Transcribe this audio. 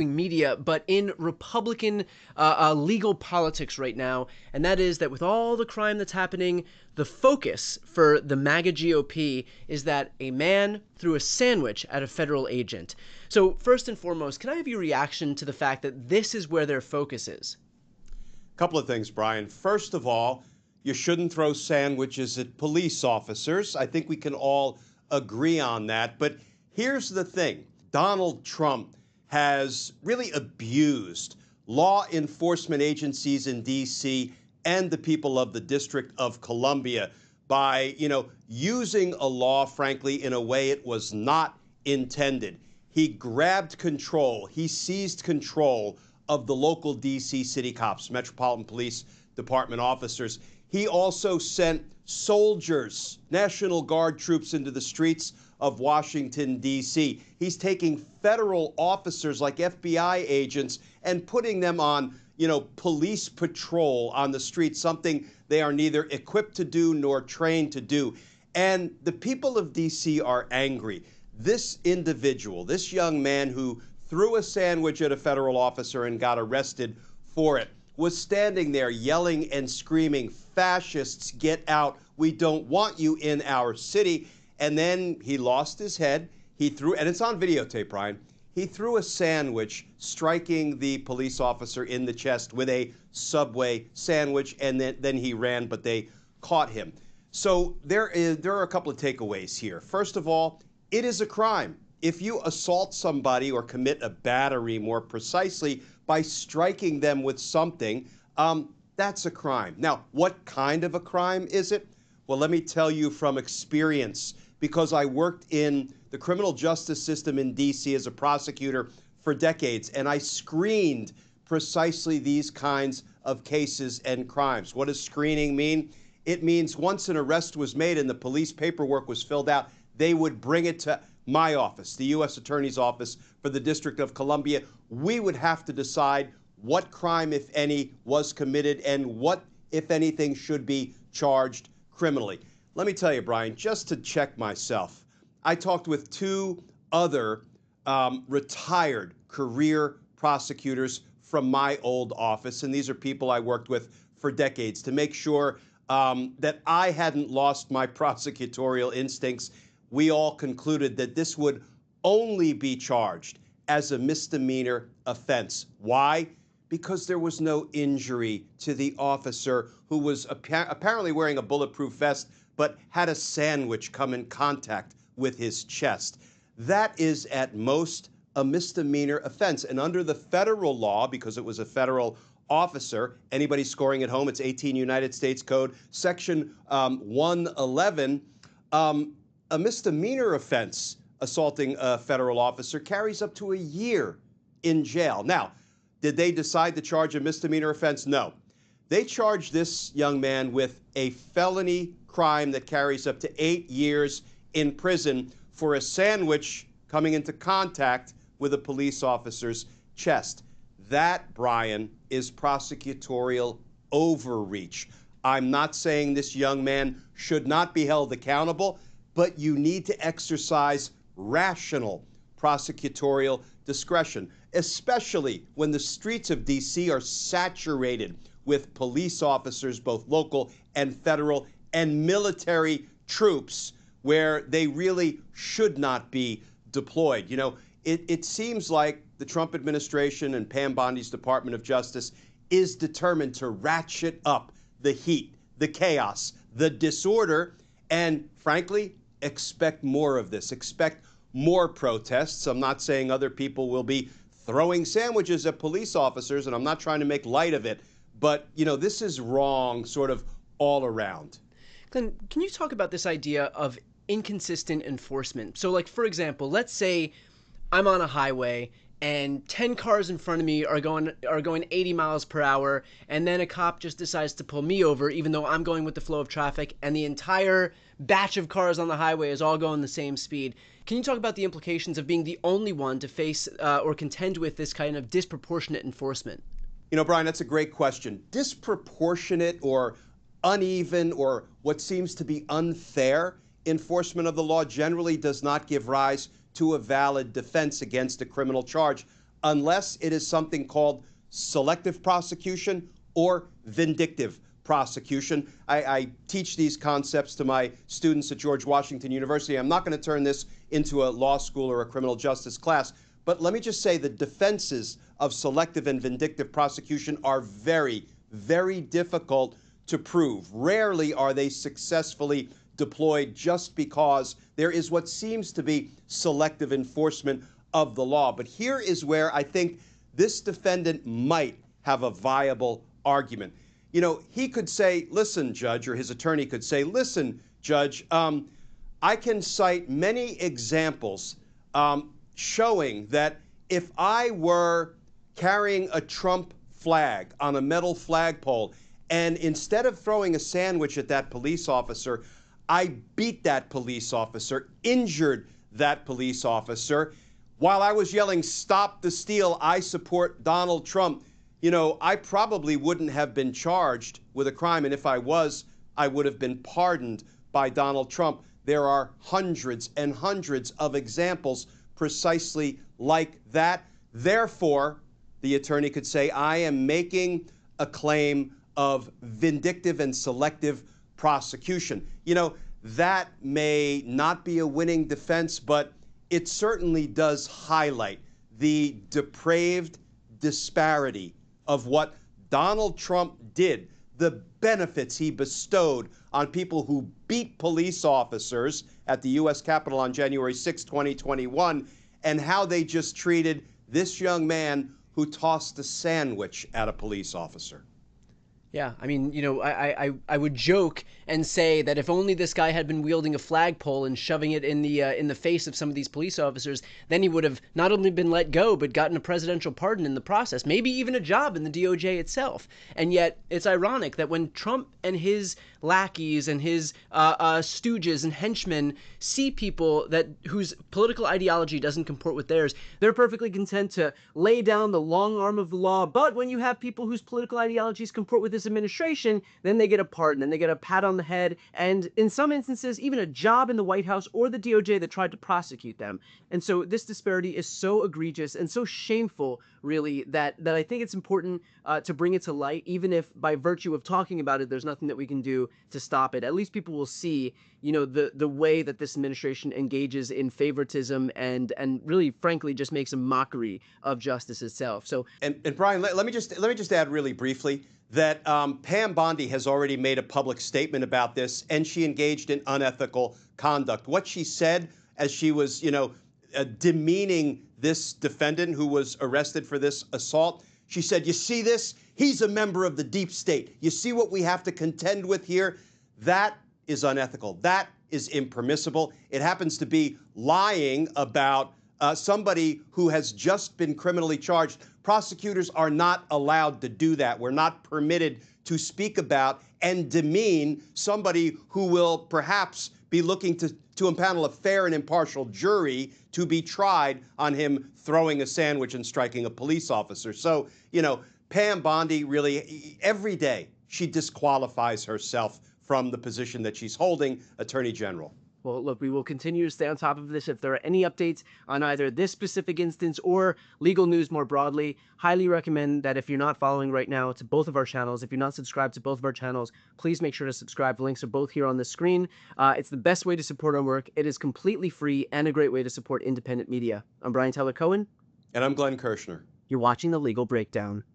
media, but in Republican legal politics right now, and that is that with all the crime that's happening, the focus for the MAGA GOP is that a man threw a sandwich at a federal agent. So first and foremost, can I have your reaction to the fact that this is where their focus is? Couple of things, Brian. First of all, you shouldn't throw sandwiches at police officers. I think we can all agree on that. But here's the thing. Donald Trump has really abused law enforcement agencies in D.C. and the people of the District of Columbia by, using a law, frankly, in a way it was not intended. He grabbed control. He seized control of the local D.C. city cops, Metropolitan Police Department officers. He also sent soldiers, National Guard troops into the streets of Washington, D.C. He's taking federal officers like FBI agents and putting them on, police patrol on the street, something they are neither equipped to do nor trained to do. And the people of D.C. are angry. This individual, this young man who threw a sandwich at a federal officer and got arrested for it, was standing there yelling and screaming, "Fascists, get out. We don't want you in our city." And then he lost his head. He threw, and it's on videotape, Brian, he threw a sandwich, striking the police officer in the chest with a Subway sandwich, and then he ran, but they caught him. So there are a couple of takeaways here. First of all, it is a crime. If you assault somebody or commit a battery, more precisely, by striking them with something, that's a crime. Now, what kind of a crime is it? Well, let me tell you from experience, because I worked in the criminal justice system in D.C. as a prosecutor for decades, and I screened precisely these kinds of cases and crimes. What does screening mean? It means once an arrest was made and the police paperwork was filled out, they would bring it to my office, the U.S. Attorney's Office for the District of Columbia. We would have to decide what crime, if any, was committed and what, if anything, should be charged criminally. Let me tell you, Brian, just to check myself, I talked with two other retired career prosecutors from my old office, and these are people I worked with for decades, to make sure that I hadn't lost my prosecutorial instincts. We all concluded that this would only be charged as a misdemeanor offense. Why? Because there was no injury to the officer who was apparently wearing a bulletproof vest but had a sandwich come in contact with his chest. That is at most a misdemeanor offense. And under the federal law, because it was a federal officer, anybody scoring at home, it's 18 United States Code, Section 111, a misdemeanor offense assaulting a federal officer carries up to a year in jail. Now, did they decide to charge a misdemeanor offense? No. They charged this young man with a felony crime that carries up to 8 years in prison for a sandwich coming into contact with a police officer's chest. That, Brian, is prosecutorial overreach. I'm not saying this young man should not be held accountable, but you need to exercise rational prosecutorial discretion, especially when the streets of D.C. are saturated with police officers, both local and federal, and military troops where they really should not be deployed. It seems like the Trump administration and Pam Bondi's Department of Justice is determined to ratchet up the heat, the chaos, the disorder, and frankly, expect more of this. Expect more protests. I'm not saying other people will be throwing sandwiches at police officers, and I'm not trying to make light of it, but, this is wrong sort of all around. Glenn, can you talk about this idea of inconsistent enforcement? So, like, for example, let's say I'm on a highway and 10 cars in front of me are going 80 miles per hour, and then a cop just decides to pull me over even though I'm going with the flow of traffic, and the entire batch of cars on the highway is all going the same speed. Can you talk about the implications of being the only one to face or contend with this kind of disproportionate enforcement? Brian, that's a great question. Disproportionate or uneven or what seems to be unfair enforcement of the law generally does not give rise to a valid defense against a criminal charge. unless it is something called selective prosecution or vindictive prosecution. I teach these concepts to my students at George Washington University. I'm not going to turn this into a law school or a criminal justice class, but let me just say the defenses of selective and vindictive prosecution are very, very difficult to prove. Rarely are they successfully deployed just because there is what seems to be selective enforcement of the law. But here is where I think this defendant might have a viable argument. You know, he could say, listen, Judge, or his attorney could say, listen, Judge, I can cite many examples showing that if I were carrying a Trump flag on a metal flagpole, and instead of throwing a sandwich at that police officer, I beat that police officer, injured that police officer, while I was yelling, "Stop the steal, I support Donald Trump," you know, I probably wouldn't have been charged with a crime. And if I was, I would have been pardoned by Donald Trump. There are hundreds and hundreds of examples precisely like that. Therefore, the attorney could say, I am making a claim of vindictive and selective prosecution. You know, that may not be a winning defense, but it certainly does highlight the depraved disparity of what Donald Trump did, the benefits he bestowed on people who beat police officers at the U.S. Capitol on January 6, 2021, and how they just treated this young man who tossed a sandwich at a police officer. Yeah, I mean, you know, I would joke and say that if only this guy had been wielding a flagpole and shoving it in the face of some of these police officers, then he would have not only been let go, but gotten a presidential pardon in the process, maybe even a job in the DOJ itself. And yet, it's ironic that when Trump and his lackeys and his stooges and henchmen see people whose political ideology doesn't comport with theirs, they're perfectly content to lay down the long arm of the law. But when you have people whose political ideologies comport with this administration, then they get a pardon, then they get a pat on the head, and in some instances, even a job in the White House or the DOJ that tried to prosecute them. And so this disparity is so egregious and so shameful, really, that I think it's important to bring it to light, even if by virtue of talking about it, there's nothing that we can do to stop it. At least people will see, you know, the way that this administration engages in favoritism and really, frankly, just makes a mockery of justice itself. So, and Brian, let me just add really briefly that Pam Bondi has already made a public statement about this, and she engaged in unethical conduct. What she said as she was, you know, demeaning this defendant who was arrested for this assault, she said, "You see this? He's a member of the deep state. You see what we have to contend with here? That is unethical. That is impermissible." It happens to be lying about somebody who has just been criminally charged. Prosecutors are not allowed to do that. We're not permitted to speak about and demean somebody who will perhaps be looking to impanel a fair and impartial jury to be tried on him throwing a sandwich and striking a police officer. So, you know, Pam Bondi really, every day, she disqualifies herself from the position that she's holding, Attorney General. Well, look, we will continue to stay on top of this. If there are any updates on either this specific instance or legal news more broadly, highly recommend that if you're not following right now to both of our channels, if you're not subscribed to both of our channels, please make sure to subscribe. The links are both here on the screen. It's the best way to support our work. It is completely free and a great way to support independent media. I'm Brian Tyler Cohen. And I'm Glenn Kirshner. You're watching The Legal Breakdown.